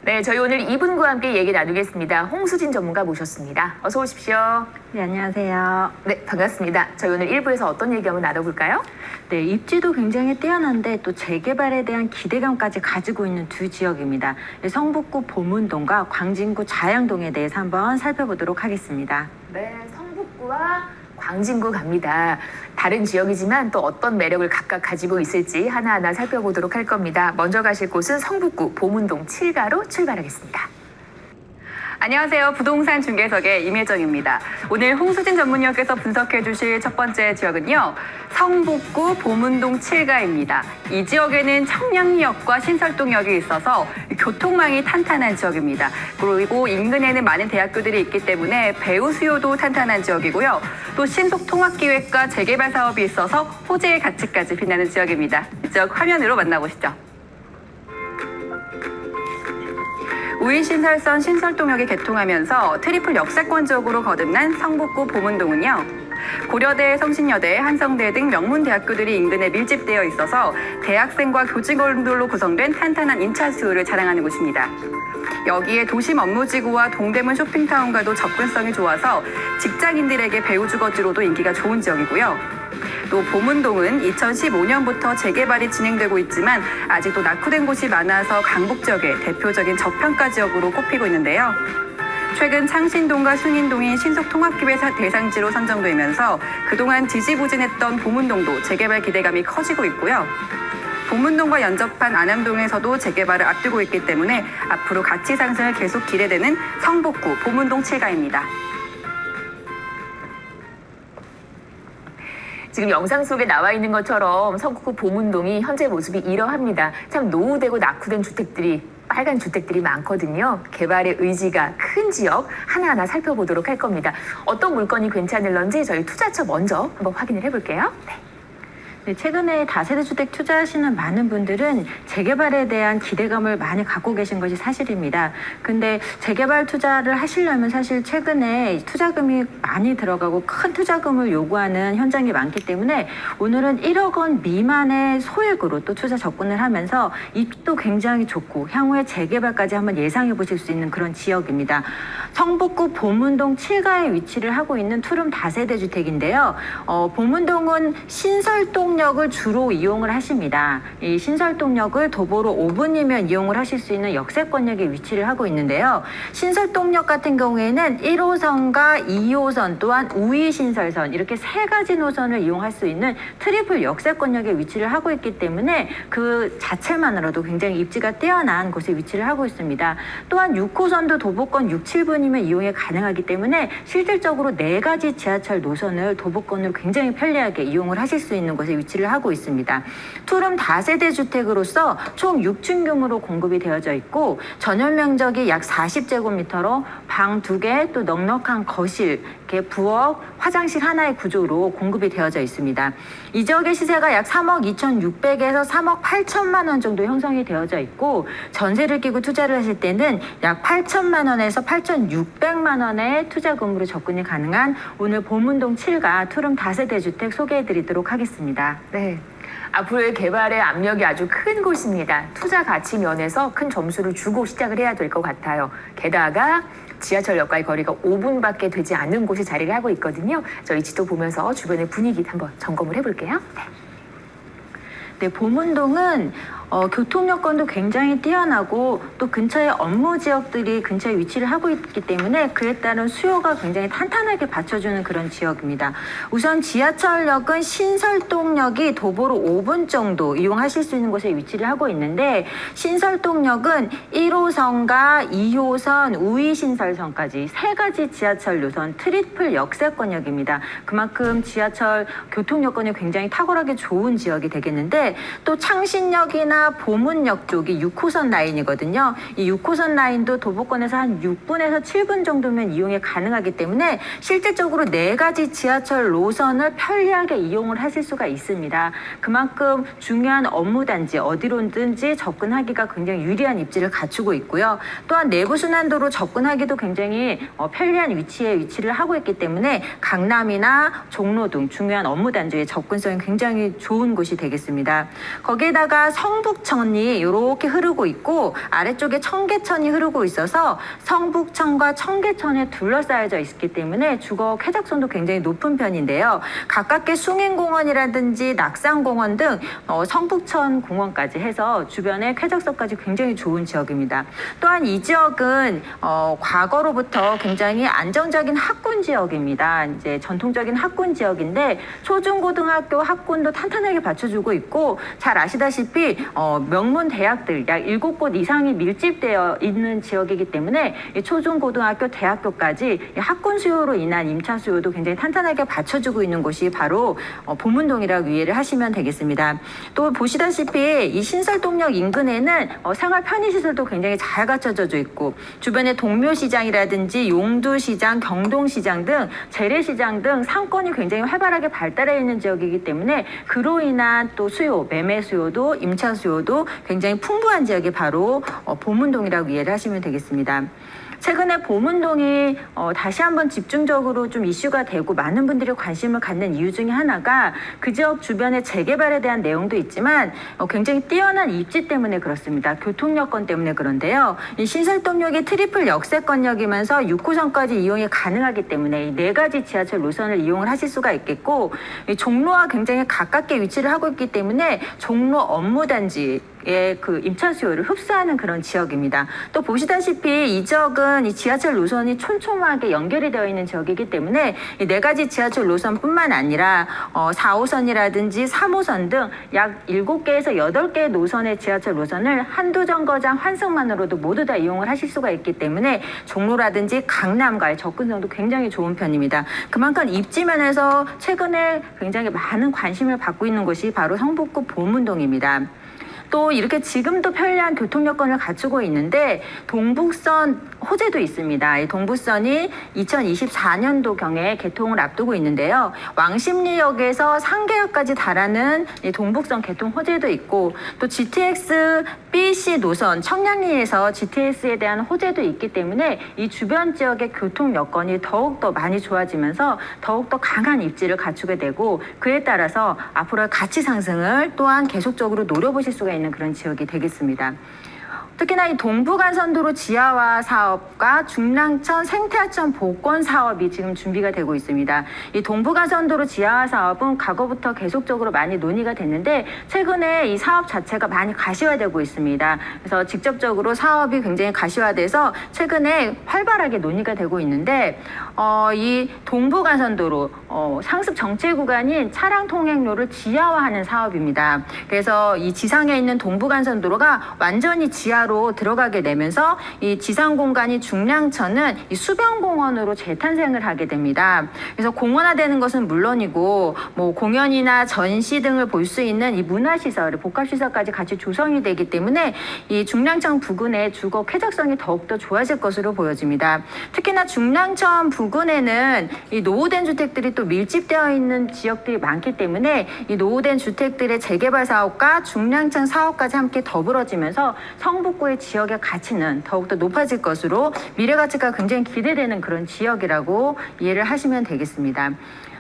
네, 저희 오늘 이분과 함께 얘기 나누겠습니다. 홍수진 전문가 모셨습니다. 어서 오십시오. 네, 안녕하세요. 네, 반갑습니다. 저희 오늘 1부에서 어떤 얘기 한번 나눠볼까요? 네, 입지도 굉장히 뛰어난데 또 재개발에 대한 기대감까지 가지고 있는 두 지역입니다. 성북구 보문동과 광진구 자양동에 대해서 한번 살펴보도록 하겠습니다. 네, 성북구와 광진구 갑니다. 다른 지역이지만 또 어떤 매력을 각각 가지고 있을지 하나하나 살펴보도록 할 겁니다. 먼저 가실 곳은 성북구 보문동 7가로 출발하겠습니다. 안녕하세요. 부동산 중개석의 임혜정입니다. 오늘 홍수진 전문위원께서 분석해 주실 첫 번째 지역은요. 성북구 보문동 7가입니다. 이 지역에는 청량리역과 신설동역이 있어서 교통망이 탄탄한 지역입니다. 그리고 인근에는 많은 대학교들이 있기 때문에 배우 수요도 탄탄한 지역이고요. 또 신속통합기획과 재개발 사업이 있어서 호재의 가치까지 빛나는 지역입니다. 이 지역 화면으로 만나보시죠. 우이신설선 신설동역이 개통하면서 트리플 역세권 지역으로 거듭난 성북구 보문동은요. 고려대, 성신여대, 한성대 등 명문 대학교들이 인근에 밀집되어 있어서 대학생과 교직원들로 구성된 탄탄한 인차 수요를 자랑하는 곳입니다. 여기에 도심 업무지구와 동대문 쇼핑타운과도 접근성이 좋아서 직장인들에게 배우 주거지로도 인기가 좋은 지역이고요. 또 보문동은 2015년부터 재개발이 진행되고 있지만 아직도 낙후된 곳이 많아서 강북 지역의 대표적인 저평가 지역으로 꼽히고 있는데요. 최근 창신동과 숭인동이 신속통합기획 대상지로 선정되면서 그동안 지지부진했던 보문동도 재개발 기대감이 커지고 있고요. 보문동과 연접한 안암동에서도 재개발을 앞두고 있기 때문에 앞으로 가치 상승을 계속 기대되는 성북구 보문동 7가입니다. 지금 영상 속에 나와 있는 것처럼 성북구 보문동이 현재 모습이 이러합니다. 참 노후되고 낙후된 주택들이, 빨간 주택들이 많거든요. 개발의 의지가 큰 지역 하나하나 살펴보도록 할 겁니다. 어떤 물건이 괜찮을런지 저희 투자처 먼저 한번 확인을 해볼게요. 네. 네, 최근에 다세대 주택 투자하시는 많은 분들은 재개발에 대한 기대감을 많이 갖고 계신 것이 사실입니다. 근데 재개발 투자를 하시려면 사실 최근에 투자금이 많이 들어가고 큰 투자금을 요구하는 현장이 많기 때문에 오늘은 1억 원 미만의 소액으로 또 투자 접근을 하면서 입지도 굉장히 좋고 향후에 재개발까지 한번 예상해 보실 수 있는 그런 지역입니다. 성북구 보문동 7가에 위치를 하고 있는 투룸 다세대 주택인데요. 보문동은 신설동 역을 주로 이용을 하십니다. 이 신설동역을 도보로 5분이면 이용을 하실 수 있는 역세권역에 위치를 하고 있는데요. 신설동역 같은 경우에는 1호선과 2호선 또한 우이신설선 이렇게 세 가지 노선을 이용할 수 있는 트리플 역세권역에 위치를 하고 있기 때문에 그 자체만으로도 굉장히 입지가 뛰어난 곳에 위치를 하고 있습니다. 또한 6호선도 도보권 6, 7분이면 이용이 가능하기 때문에 실질적으로 네 가지 지하철 노선을 도보권으로 굉장히 편리하게 이용을 하실 수 있는 곳에 위치를 하고 있습니다. 투룸 다세대 주택으로서 총 6층 공급이 되어져 있고 전용 면적이 약 40제곱미터로 방 2개 또 넉넉한 거실, 이렇게 부엌, 화장실 하나의 구조로 공급이 되어져 있습니다. 이 지역의 시세가 약 3억 2,600에서 3억 8천만 원 정도 형성이 되어져 있고 전세를 끼고 투자를 하실 때는 약 8천만 원에서 8,600만 원의 투자금으로 접근이 가능한 오늘 보문동 7가 투룸 다세대 주택 소개해드리도록 하겠습니다. 네. 앞으로의 개발의 압력이 아주 큰 곳입니다. 투자 가치 면에서 큰 점수를 주고 시작을 해야 될 것 같아요. 게다가 지하철역과의 거리가 5분밖에 되지 않는 곳에 자리를 하고 있거든요. 저희 지도 보면서 주변의 분위기 한번 점검을 해볼게요. 네. 네, 보문동은 교통 여건도 굉장히 뛰어나고 또 근처에 업무 지역들이 근처에 위치를 하고 있기 때문에 그에 따른 수요가 굉장히 탄탄하게 받쳐주는 그런 지역입니다. 우선 지하철역은 신설동역이 도보로 5분 정도 이용하실 수 있는 곳에 위치를 하고 있는데 신설동역은 1호선과 2호선 우이신설선까지 세 가지 지하철 노선 트리플 역세권역입니다. 그만큼 지하철 교통 여건이 굉장히 탁월하게 좋은 지역이 되겠는데 또 창신역이나 하나 보문역 쪽이 6호선 라인이거든요. 이 6호선 라인도 도보권에서 한 6분에서 7분 정도면 이용이 가능하기 때문에 실질적으로 4가지 지하철 노선을 편리하게 이용을 하실 수가 있습니다. 그만큼 중요한 업무 단지 어디로든지 접근하기가 굉장히 유리한 입지를 갖추고 있고요. 또한 내부순환도로 접근하기도 굉장히 편리한 위치에 위치를 하고 있기 때문에 강남이나 종로 등 중요한 업무 단지의 접근성이 굉장히 좋은 곳이 되겠습니다. 거기에다가 성북천이 이렇게 흐르고 있고 아래쪽에 청계천이 흐르고 있어서 성북천과 청계천에 둘러싸여져 있기 때문에 주거 쾌적성도 굉장히 높은 편인데요. 가깝게 숭인공원이라든지 낙산공원 등 성북천 공원까지 해서 주변의 쾌적성까지 굉장히 좋은 지역입니다. 또한 이 지역은 과거로부터 굉장히 안정적인 학군 지역입니다. 이제 전통적인 학군 지역인데 초중고등학교 학군도 탄탄하게 받쳐주고 있고 잘 아시다시피 명문 대학들 약 7곳 이상이 밀집되어 있는 지역이기 때문에 초중고등학교 대학교까지 학군 수요로 인한 임차 수요도 굉장히 탄탄하게 받쳐주고 있는 곳이 바로 보문동이라고 이해를 하시면 되겠습니다. 또 보시다시피 이 신설동역 인근에는 생활 편의시설도 굉장히 잘 갖춰져 있고 주변에 동묘시장이라든지 용두시장, 경동시장 등 재래시장 등 상권이 굉장히 활발하게 발달해 있는 지역이기 때문에 그로 인한 또 수요, 매매 수요도 임차 수요도 굉장히 풍부한 지역이 바로 보문동이라고 이해를 하시면 되겠습니다. 최근에 보문동이 다시 한번 집중적으로 좀 이슈가 되고 많은 분들이 관심을 갖는 이유 중에 하나가 그 지역 주변의 재개발에 대한 내용도 있지만 굉장히 뛰어난 입지 때문에 그렇습니다. 교통 여건 때문에 그런데요. 이 신설동역이 트리플 역세권역이면서 6호선까지 이용이 가능하기 때문에 이 4가지 지하철 노선을 이용을 하실 수가 있겠고 이 종로와 굉장히 가깝게 위치를 하고 있기 때문에 종로 업무단지 그 임차 수요를 흡수하는 그런 지역입니다. 또 보시다시피 이 지역은 이 지하철 노선이 촘촘하게 연결이 되어 있는 지역이기 때문에 이 4가지 지하철 노선뿐만 아니라 4호선이라든지 3호선 등 약 7개에서 8개의 노선의 지하철 노선을 한두 정거장 환승만으로도 모두 다 이용을 하실 수가 있기 때문에 종로라든지 강남과의 접근성도 굉장히 좋은 편입니다. 그만큼 입지면에서 최근에 굉장히 많은 관심을 받고 있는 곳이 바로 성북구 보문동입니다. 또 이렇게 지금도 편리한 교통 여건을 갖추고 있는데 동북선 호재도 있습니다. 이 동북선이 2024년도경에 개통을 앞두고 있는데요. 왕십리역에서 상계역까지 달하는 이 동북선 개통 호재도 있고 또 GTX BC 노선 청량리에서 GTX에 대한 호재도 있기 때문에 이 주변 지역의 교통 여건이 더욱더 많이 좋아지면서 더욱더 강한 입지를 갖추게 되고 그에 따라서 앞으로의 가치 상승을 또한 계속적으로 노려보실 수가 있는 그런 지역이 되겠습니다. 특히나 이 동부간선도로 지하화 사업과 중랑천 생태하천 복권 사업이 지금 준비가 되고 있습니다. 이 동부간선도로 지하화 사업은 과거부터 계속적으로 많이 논의가 됐는데 최근에 이 사업 자체가 많이 가시화되고 있습니다. 그래서 직접적으로 사업이 굉장히 가시화돼서 최근에 활발하게 논의가 되고 있는데 이 동부간선도로 상습 정체 구간인 차량 통행로를 지하화하는 사업입니다. 그래서 이 지상에 있는 동부간선도로가 완전히 지하로 들어가게 되면서 이 지상 공간이 중랑천은 이 수변공원으로 재탄생을 하게 됩니다. 그래서 공원화되는 것은 물론이고 뭐 공연이나 전시 등을 볼 수 있는 이 문화시설, 복합시설까지 같이 조성이 되기 때문에 이 중랑천 부근의 주거 쾌적성이 더욱더 좋아질 것으로 보여집니다. 특히나 중랑천 부근에는 이 노후된 주택들이 또 밀집되어 있는 지역들이 많기 때문에 이 노후된 주택들의 재개발 사업과 중랑천 사업까지 함께 더불어지면서 성북구의 지역의 가치는 더욱더 높아질 것으로 미래 가치가 굉장히 기대되는 그런 지역이라고 이해를 하시면 되겠습니다.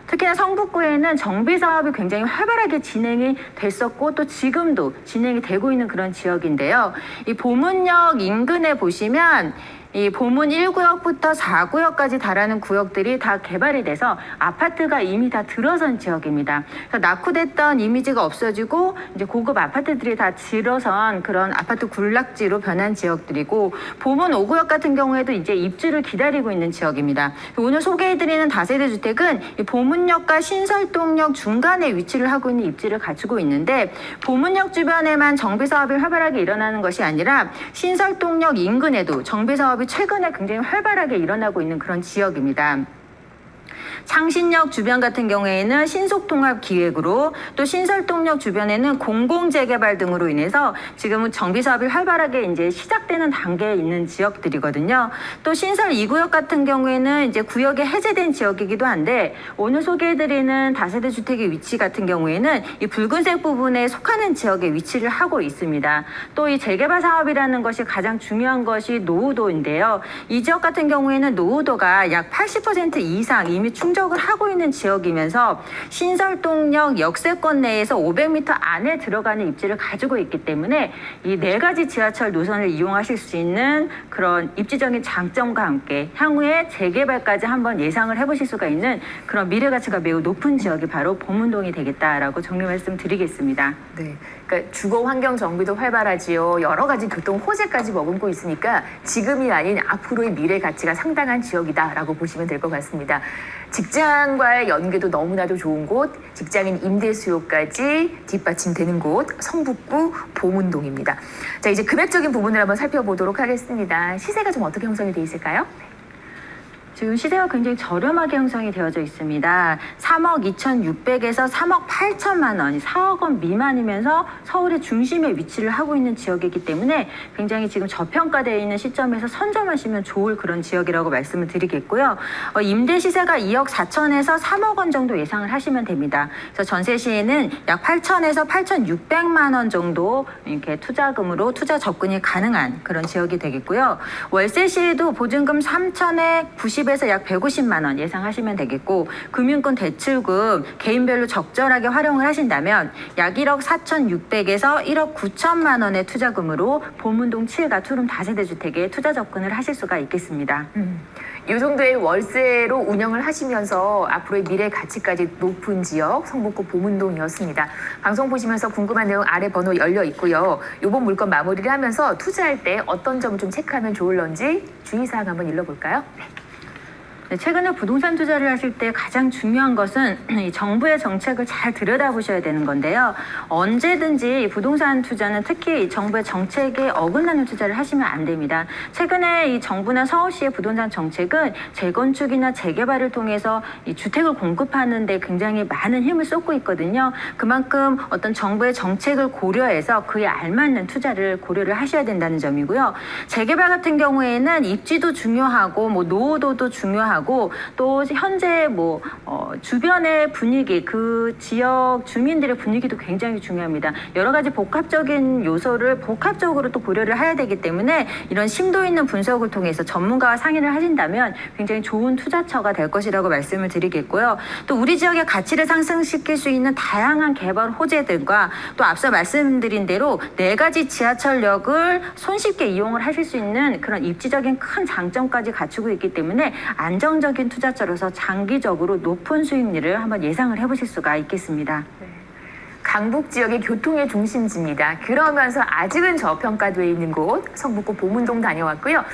특히나 성북구에는 정비 사업이 굉장히 활발하게 진행이 됐었고 또 지금도 진행이 되고 있는 그런 지역인데요. 이 보문역 인근에 보시면 이 보문 1구역부터 4구역까지 달하는 구역들이 다 개발이 돼서 아파트가 이미 다 들어선 지역입니다. 그래서 낙후됐던 이미지가 없어지고 이제 고급 아파트들이 다 들어선 그런 아파트 군락지로 변한 지역들이고 보문 5구역 같은 경우에도 이제 입주를 기다리고 있는 지역입니다. 오늘 소개해드리는 다세대 주택은 이 보문역과 신설동역 중간에 위치를 하고 있는 입지를 갖추고 있는데 보문역 주변에만 정비 사업이 활발하게 일어나는 것이 아니라 신설동역 인근에도 정비 사업이 최근에 굉장히 활발하게 일어나고 있는 그런 지역입니다. 창신역 주변 같은 경우에는 신속통합기획으로 또 신설동역 주변에는 공공재개발 등으로 인해서 지금은 정비 사업이 활발하게 이제 시작되는 단계에 있는 지역들이거든요. 또 신설 2구역 같은 경우에는 이제 구역이 해제된 지역이기도 한데 오늘 소개해드리는 다세대 주택의 위치 같은 경우에는 이 붉은색 부분에 속하는 지역에 위치를 하고 있습니다. 또 이 재개발 사업이라는 것이 가장 중요한 것이 노후도인데요. 이 지역 같은 경우에는 노후도가 약 80% 이상 이미 충족을 하고 있는 지역이면서 신설동역 역세권 내에서 500m 안에 들어가는 입지를 가지고 있기 때문에 이 4가지 지하철 노선을 이용하실 수 있는 그런 입지적인 장점과 함께 향후에 재개발까지 한번 예상을 해보실 수가 있는 그런 미래 가치가 매우 높은 지역이 바로 보문동이 되겠다라고 정리 말씀드리겠습니다. 네. 그러니까 주거 환경 정비도 활발하지요. 여러 가지 교통 호재까지 머금고 있으니까 지금이 아닌 앞으로의 미래 가치가 상당한 지역이다라고 보시면 될 것 같습니다. 직장과의 연계도 너무나도 좋은 곳, 직장인 임대 수요까지 뒷받침되는 곳, 성북구 보문동입니다. 자, 이제 금액적인 부분을 한번 살펴보도록 하겠습니다. 시세가 좀 어떻게 형성이 돼 있을까요? 지금 시세가 굉장히 저렴하게 형성이 되어져 있습니다. 3억 2,600에서 3억 8천만 원, 4억 원 미만이면서 서울의 중심에 위치를 하고 있는 지역이기 때문에 굉장히 지금 저평가되어 있는 시점에서 선점하시면 좋을 그런 지역이라고 말씀을 드리겠고요. 임대 시세가 2억 4천에서 3억 원 정도 예상을 하시면 됩니다. 그래서 전세 시에는 약 8천에서 8,600만 원 정도 이렇게 투자금으로 투자 접근이 가능한 그런 지역이 되겠고요. 월세 시에도 보증금 3천에 90에서 약 150만 원 예상하시면 되겠고 금융권 대출금 개인별로 적절하게 활용을 하신다면 약 1억 4,600에서 1억 9천만 원의 투자금으로 보문동 7가 투룸 다세대 주택에 투자 접근을 하실 수가 있겠습니다. 이 정도의 월세로 운영을 하시면서 앞으로의 미래 가치까지 높은 지역 성북구 보문동이었습니다. 방송 보시면서 궁금한 내용 아래 번호 열려 있고요. 이번 물건 마무리를 하면서 투자할 때 어떤 점을 좀 체크하면 좋을런지 주의사항 한번 읽어볼까요? 네, 최근에 부동산 투자를 하실 때 가장 중요한 것은 이 정부의 정책을 잘 들여다보셔야 되는 건데요. 언제든지 부동산 투자는 특히 정부의 정책에 어긋나는 투자를 하시면 안 됩니다. 최근에 이 정부나 서울시의 부동산 정책은 재건축이나 재개발을 통해서 이 주택을 공급하는 데 굉장히 많은 힘을 쏟고 있거든요. 그만큼 어떤 정부의 정책을 고려해서 그에 알맞는 투자를 고려를 하셔야 된다는 점이고요. 재개발 같은 경우에는 입지도 중요하고 뭐 노후도도 중요하고 또 현재 주변의 분위기, 그 지역 주민들의 분위기도 굉장히 중요합니다. 여러 가지 복합적인 요소를 복합적으로 또 고려를 해야 되기 때문에 이런 심도 있는 분석을 통해서 전문가와 상의를 하신다면 굉장히 좋은 투자처가 될 것이라고 말씀을 드리겠고요. 또 우리 지역의 가치를 상승시킬 수 있는 다양한 개발 호재들과 또 앞서 말씀드린 대로 4가지 지하철역을 손쉽게 이용을 하실 수 있는 그런 입지적인 큰 장점까지 갖추고 있기 때문에 안정적인 투자처로서 장기적으로 높은 수익률을 한번 예상을 해보실 수가 있겠습니다. 강북 지역의 교통의 중심지입니다. 그러면서 아직은 저평가되어 있는 곳 성북구 보문동 다녀왔고요.